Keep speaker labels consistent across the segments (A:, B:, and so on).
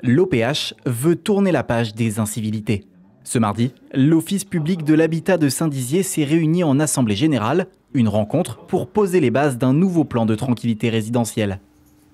A: L'OPH veut tourner la page des incivilités. Ce mardi, l'Office public de l'habitat de Saint-Dizier s'est réuni en assemblée générale, une rencontre pour poser les bases d'un nouveau plan de tranquillité résidentielle.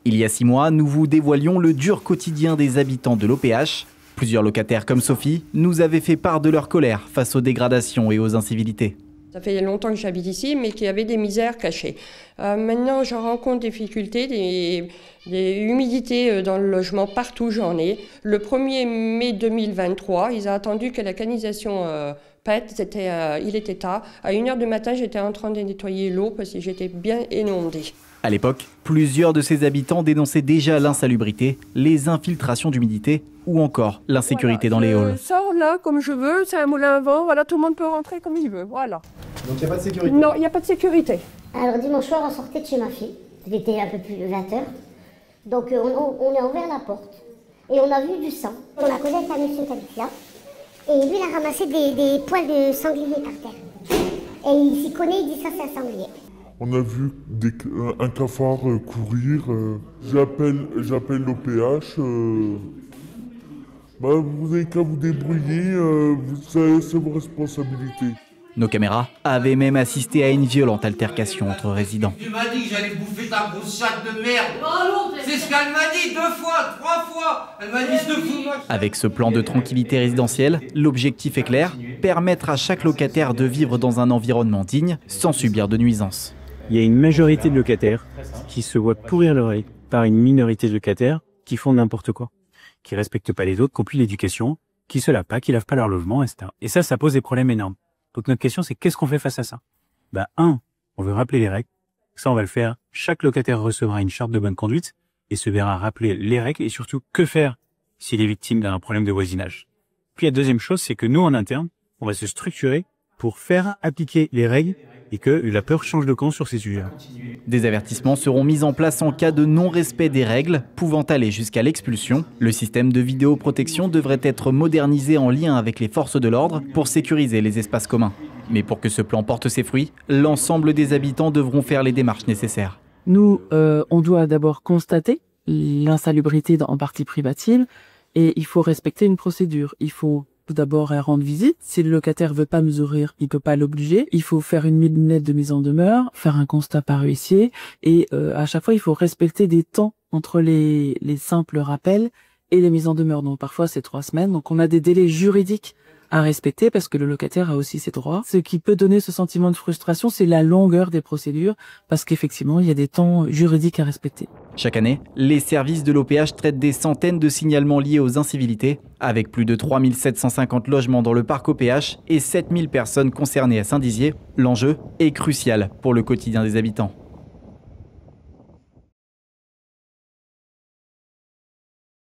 A: Il y a 6 mois, nous vous dévoilions le dur quotidien des habitants de l'OPH. Plusieurs locataires comme Sophie nous avaient fait part de leur colère face aux dégradations et aux incivilités.
B: Ça fait longtemps que j'habite ici, mais qu'il y avait des misères cachées. Maintenant, je rencontre des difficultés, des humidités dans le logement, partout j'en ai. Le 1er mai 2023, ils ont attendu que la canalisation pète, il était tard. À 1h du matin, j'étais en train de nettoyer l'eau parce que j'étais bien inondée.
A: À l'époque, plusieurs de ces habitants dénonçaient déjà l'insalubrité, les infiltrations d'humidité ou encore l'insécurité dans les halls.
B: Je sors là comme je veux, c'est un moulin à vent, voilà, tout le monde peut rentrer comme il veut, voilà.
C: Donc il n'y a pas de sécurité?
B: Non, il n'y a pas de sécurité.
D: Alors dimanche soir, on sortait de chez ma fille, il était un peu plus de 20h, donc on a ouvert la porte et on a vu du sang. On a causé avec un monsieur qui habite là, et lui il a ramassé des poils de sanglier par terre. Et il s'y connaît, il dit ça c'est un sanglier.
E: On a vu un cafard courir. J'appelle l'OPH. Vous n'avez qu'à vous débrouiller, c'est vos responsabilités.
A: Nos caméras avaient même assisté à une violente altercation entre résidents.
F: Tu m'as dit que j'allais bouffer ta grosse chatte de merde. C'est ce qu'elle m'a dit 2 fois, 3 fois. Elle m'a dit je te fous.
A: Avec ce plan de tranquillité résidentielle, l'objectif est clair, permettre à chaque locataire de vivre dans un environnement digne sans subir de nuisances.
G: Il y a une majorité de locataires qui se voient pourrir l'oreille par une minorité de locataires qui font n'importe quoi, qui respectent pas les autres, qui n'ont plus l'éducation, qui se lavent pas, qui lavent pas leur logement, etc. Et ça pose des problèmes énormes. Donc notre question, c'est qu'est-ce qu'on fait face à ça? On veut rappeler les règles. Ça, on va le faire. Chaque locataire recevra une charte de bonne conduite et se verra rappeler les règles et surtout que faire s'il est victime d'un problème de voisinage. Puis la deuxième chose, c'est que nous, en interne, on va se structurer pour faire appliquer les règles et que la peur change de camp sur ces sujets.
A: Des avertissements seront mis en place en cas de non-respect des règles, pouvant aller jusqu'à l'expulsion. Le système de vidéoprotection devrait être modernisé en lien avec les forces de l'ordre pour sécuriser les espaces communs. Mais pour que ce plan porte ses fruits, l'ensemble des habitants devront faire les démarches nécessaires.
H: Nous, on doit d'abord constater l'insalubrité en partie privative et il faut respecter une procédure. Il faut tout d'abord rendre visite. Si le locataire veut pas nous ouvrir, il peut pas l'obliger. Il faut faire une lettre de mise en demeure, faire un constat par huissier et à chaque fois il faut respecter des temps entre les simples rappels et les mises en demeure. Donc parfois c'est 3 semaines. Donc on a des délais juridiques à respecter parce que le locataire a aussi ses droits. Ce qui peut donner ce sentiment de frustration, c'est la longueur des procédures parce qu'effectivement il y a des temps juridiques à respecter.
A: Chaque année, les services de l'OPH traitent des centaines de signalements liés aux incivilités, avec plus de 3750 logements dans le parc OPH et 7000 personnes concernées à Saint-Dizier. L'enjeu est crucial pour le quotidien des habitants.